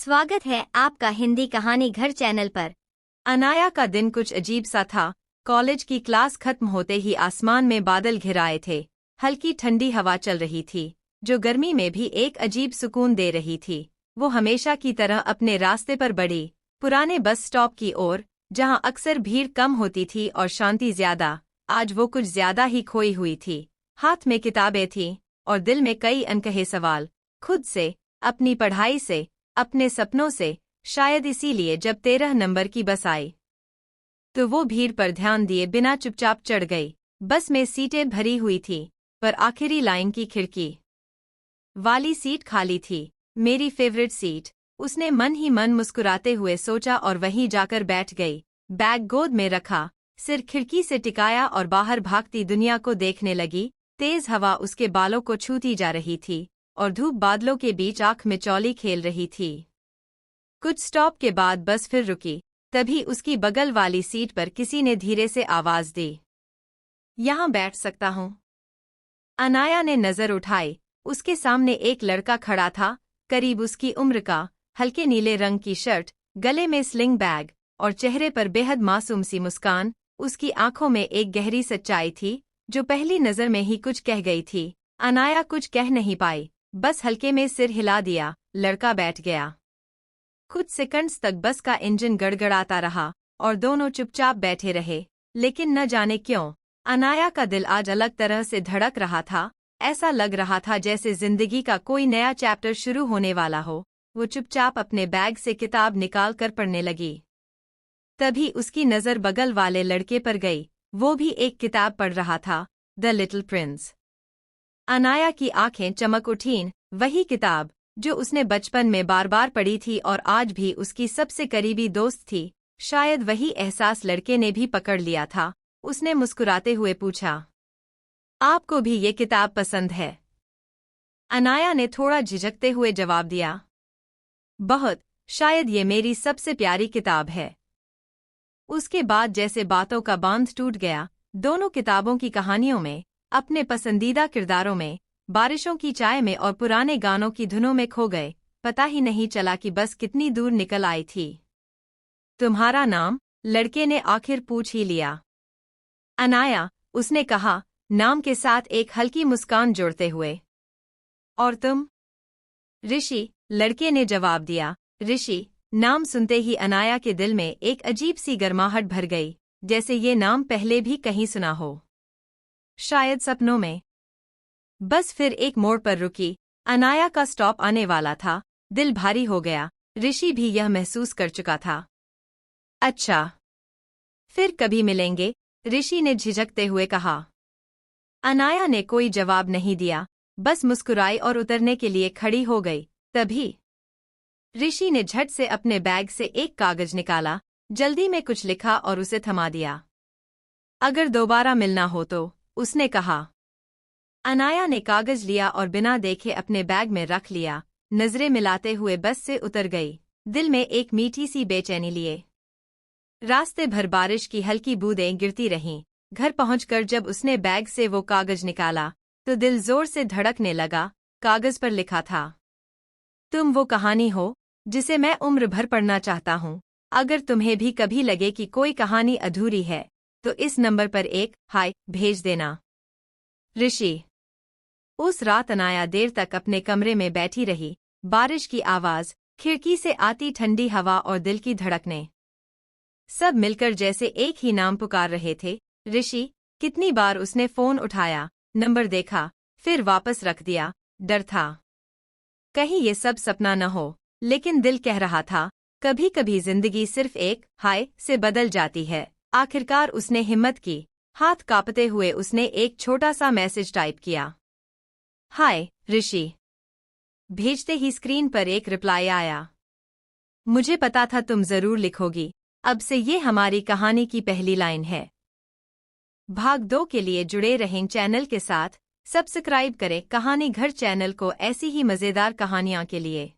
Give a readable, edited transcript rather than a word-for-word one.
स्वागत है आपका हिंदी कहानी घर चैनल पर। अनाया का दिन कुछ अजीब सा था। कॉलेज की क्लास खत्म होते ही आसमान में बादल घिराए थे। हल्की ठंडी हवा चल रही थी जो गर्मी में भी एक अजीब सुकून दे रही थी। वो हमेशा की तरह अपने रास्ते पर बढ़ी, पुराने बस स्टॉप की ओर, जहां अक्सर भीड़ कम होती थी और शांति ज्यादा। आज वो कुछ ज्यादा ही खोई हुई थी। हाथ में किताबें थीं और दिल में कई अनकहे सवाल, खुद से, अपनी पढ़ाई से, अपने सपनों से। शायद इसीलिए जब 13 नंबर की बस आई तो वो भीड़ पर ध्यान दिए बिना चुपचाप चढ़ गई। बस में सीटें भरी हुई थी, पर आखिरी लाइन की खिड़की वाली सीट खाली थी। मेरी फेवरेट सीट, उसने मन ही मन मुस्कुराते हुए सोचा और वहीं जाकर बैठ गई। बैग गोद में रखा, सिर खिड़की से टिकाया और बाहर भागती दुनिया को देखने लगी। तेज हवा उसके बालों को छूती जा रही थी और धूप बादलों के बीच आंख में चौली खेल रही थी। कुछ स्टॉप के बाद बस फिर रुकी। तभी उसकी बगल वाली सीट पर किसी ने धीरे से आवाज दी, यहाँ बैठ सकता हूँ? अनाया ने नजर उठाई। उसके सामने एक लड़का खड़ा था, करीब उसकी उम्र का, हल्के नीले रंग की शर्ट, गले में स्लिंग बैग और चेहरे पर बेहद मासूम सी मुस्कान। उसकी आंखों में एक गहरी सच्चाई थी जो पहली नजर में ही कुछ कह गई थी। अनाया कुछ कह नहीं पाई, बस हल्के में सिर हिला दिया। लड़का बैठ गया। कुछ सेकंड्स तक बस का इंजन गड़गड़ाता रहा और दोनों चुपचाप बैठे रहे। लेकिन न जाने क्यों अनाया का दिल आज अलग तरह से धड़क रहा था। ऐसा लग रहा था जैसे जिंदगी का कोई नया चैप्टर शुरू होने वाला हो। वो चुपचाप अपने बैग से किताब निकाल कर पढ़ने लगी। तभी उसकी नज़र बगल वाले लड़के पर गई। वो भी एक किताब पढ़ रहा था, द लिटिल प्रिंस। अनाया की आंखें चमक उठीं। वही किताब जो उसने बचपन में बार बार पढ़ी थी और आज भी उसकी सबसे करीबी दोस्त थी। शायद वही एहसास लड़के ने भी पकड़ लिया था। उसने मुस्कुराते हुए पूछा, आपको भी ये किताब पसंद है? अनाया ने थोड़ा झिझकते हुए जवाब दिया, बहुत, शायद ये मेरी सबसे प्यारी किताब है। उसके बाद जैसे बातों का बांध टूट गया। दोनों किताबों की कहानियों में, अपने पसंदीदा किरदारों में, बारिशों की चाय में और पुराने गानों की धुनों में खो गए। पता ही नहीं चला कि बस कितनी दूर निकल आई थी। तुम्हारा नाम? लड़के ने आखिर पूछ ही लिया। अनाया, उसने कहा, नाम के साथ एक हल्की मुस्कान जोड़ते हुए। और तुम? ऋषि, लड़के ने जवाब दिया। ऋषि, नाम सुनते ही अनाया के दिल में एक अजीब सी गर्माहट भर गई, जैसे ये नाम पहले भी कहीं सुना हो, शायद सपनों में। बस फिर एक मोड़ पर रुकी। अनाया का स्टॉप आने वाला था। दिल भारी हो गया। ऋषि भी यह महसूस कर चुका था। अच्छा, फिर कभी मिलेंगे? ऋषि ने झिझकते हुए कहा। अनाया ने कोई जवाब नहीं दिया, बस मुस्कुराई और उतरने के लिए खड़ी हो गई। तभी ऋषि ने झट से अपने बैग से एक कागज निकाला, जल्दी में कुछ लिखा और उसे थमा दिया। अगर दोबारा मिलना हो तो, उसने कहा। अनाया ने कागज लिया और बिना देखे अपने बैग में रख लिया। नजरें मिलाते हुए बस से उतर गई, दिल में एक मीठी सी बेचैनी लिए। रास्ते भर बारिश की हल्की बूंदें गिरती रहीं। घर पहुंचकर जब उसने बैग से वो कागज निकाला तो दिल जोर से धड़कने लगा। कागज पर लिखा था, तुम वो कहानी हो जिसे मैं उम्र भर पढ़ना चाहता हूँ। अगर तुम्हें भी कभी लगे कि कोई कहानी अधूरी है तो इस नंबर पर एक हाय भेज देना। ऋषि। उस रात अनाया देर तक अपने कमरे में बैठी रही। बारिश की आवाज, खिड़की से आती ठंडी हवा और दिल की धड़कनें, सब मिलकर जैसे एक ही नाम पुकार रहे थे, ऋषि। कितनी बार उसने फोन उठाया, नंबर देखा, फिर वापस रख दिया। डर था कहीं ये सब सपना न हो, लेकिन दिल कह रहा था, कभी कभी जिंदगी सिर्फ एक हाय से बदल जाती है। आखिरकार उसने हिम्मत की। हाथ कांपते हुए उसने एक छोटा सा मैसेज टाइप किया, हाय ऋषि। भेजते ही स्क्रीन पर एक रिप्लाई आया, मुझे पता था तुम जरूर लिखोगी। अब से ये हमारी कहानी की पहली लाइन है। भाग 2 के लिए जुड़े रहें चैनल के साथ। सब्सक्राइब करें कहानी घर चैनल को ऐसी ही मजेदार कहानियां के लिए।